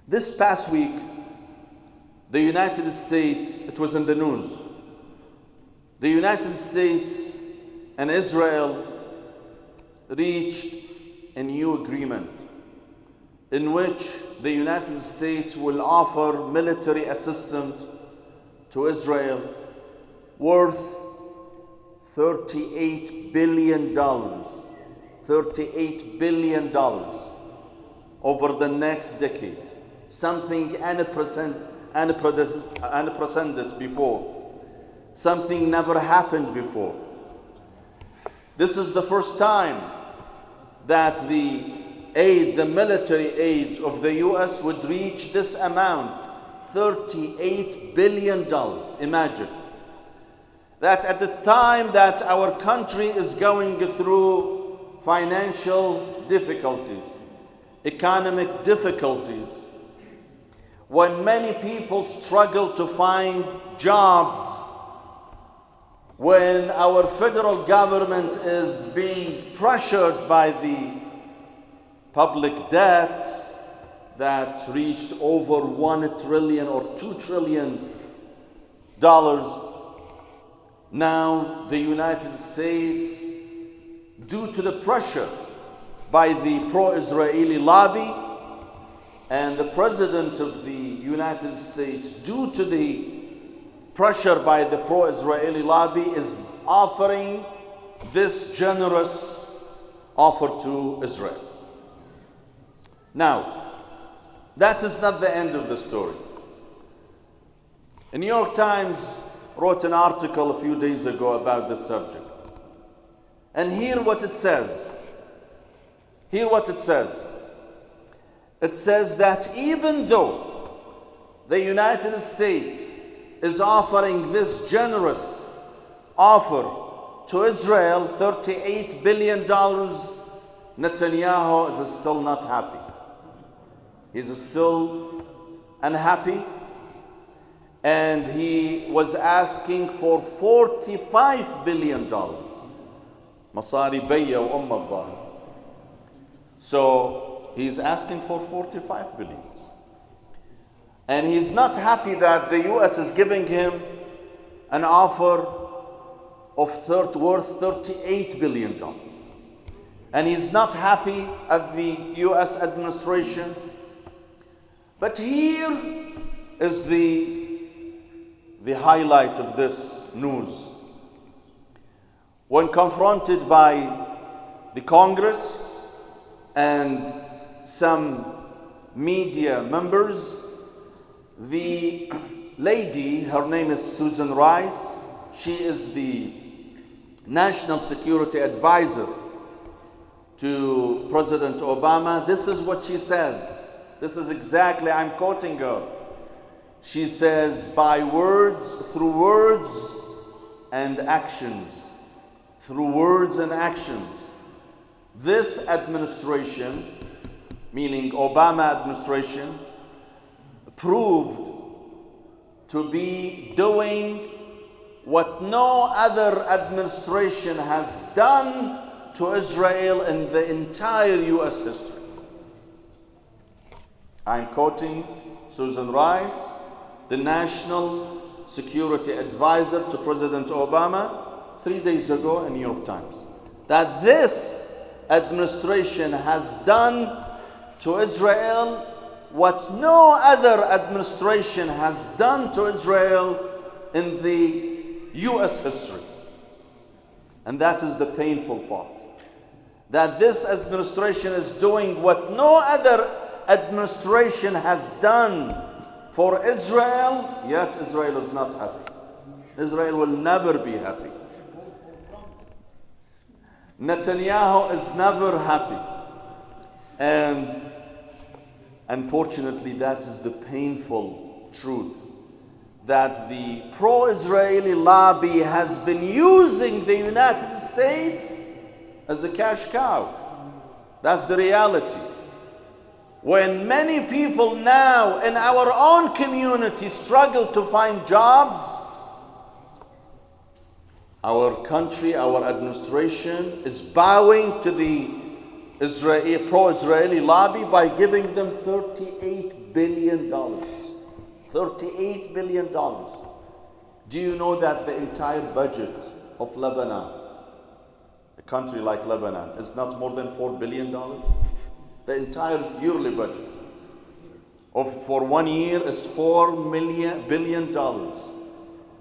This past week, the United States, it was in the news, the United States and Israel reached a new agreement in which the United States will offer military assistance to Israel worth $38 billion. $38 billion over the next decade. Something unprecedented before. Something never happened before. This is the first time that the military aid of the US would reach this amount, $38 billion. Imagine that at the time that our country is going through financial difficulties, economic difficulties, when many people struggle to find jobs, when our federal government is being pressured by the public debt that reached over $1 trillion or $2 trillion, now the United States, due to the pressure by the pro-Israeli lobby, and the President of the United States, due to the pressure by the pro-Israeli lobby, is offering this generous offer to Israel. Now, that is not the end of the story. The New York Times wrote an article a few days ago about this subject. And hear what it says. Hear what it says. It says that even though the United States is offering this generous offer to Israel, $38 billion, Netanyahu is still not happy. He's still unhappy, and he was asking for $45 billion. مصاري بيا وأم الظاهر. So he's asking for 45 billion. And he's not happy that the US is giving him an offer of worth $38 billion. And he's not happy at the US administration. But here is the highlight of this news. When confronted by the Congress and some media members, the lady, her name is Susan Rice, she is the National Security Advisor to President Obama. This is what she says. This is exactly, I'm quoting her. She says, through words and actions, this administration, meaning Obama administration, proved to be doing what no other administration has done to Israel in the entire US history. I'm quoting Susan Rice, the National Security Advisor to President Obama, 3 days ago in New York Times, that this administration has done to Israel what no other administration has done to Israel in the US history. And that is the painful part. That this administration is doing what no other administration has done for Israel, yet Israel is not happy. Israel will never be happy. Netanyahu is never happy. And unfortunately, that is the painful truth, that the pro-Israeli lobby has been using the United States as a cash cow. That's the reality. When many people now in our own community struggle to find jobs, our country, our administration is bowing to the pro-Israeli lobby by giving them $38 billion. $38 billion. Do you know that the entire budget of Lebanon, a country like Lebanon, is not more than $4 billion? The entire yearly budget for 1 year is $4 billion.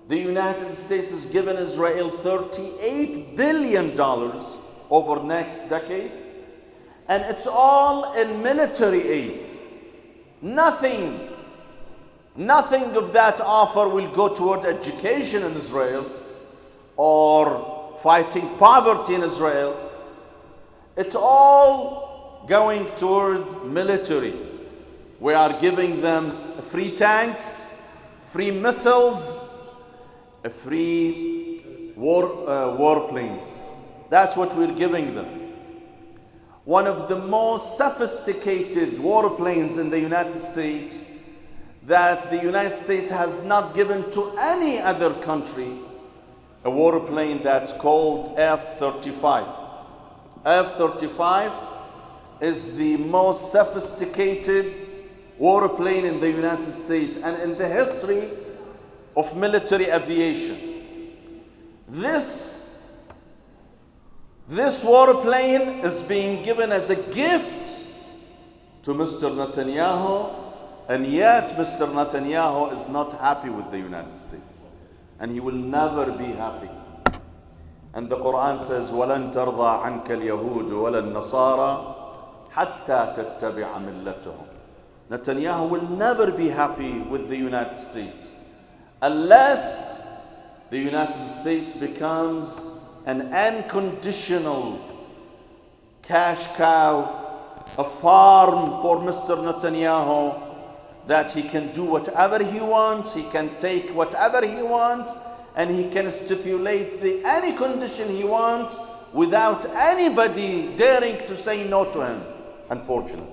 The United States has given Israel $38 billion over next decade, and it's all in military aid. Nothing of that offer will go toward education in Israel or fighting poverty in Israel. It's all going toward military. We are giving them free tanks, free missiles, free warplanes. That's what we're giving them. One of the most sophisticated warplanes in the United States that the United States has not given to any other country, a warplane that's called F-35. F-35 is the most sophisticated warplane in the United States and in the history of military aviation. This warplane is being given as a gift to Mr. Netanyahu, and yet Mr. Netanyahu is not happy with the United States, and he will never be happy. And the Quran says, وَلَن تَرْضَى عَنْكَ الْيَهُودُ وَلَا النَّصَارَى حَتَّى تَتَّبِعَ مِلَّتَهُمْ. Netanyahu will never be happy with the United States unless the United States becomes an unconditional cash cow, a farm for Mr. Netanyahu, that he can do whatever he wants, he can take whatever he wants, and he can stipulate any condition he wants without anybody daring to say no to him, unfortunately.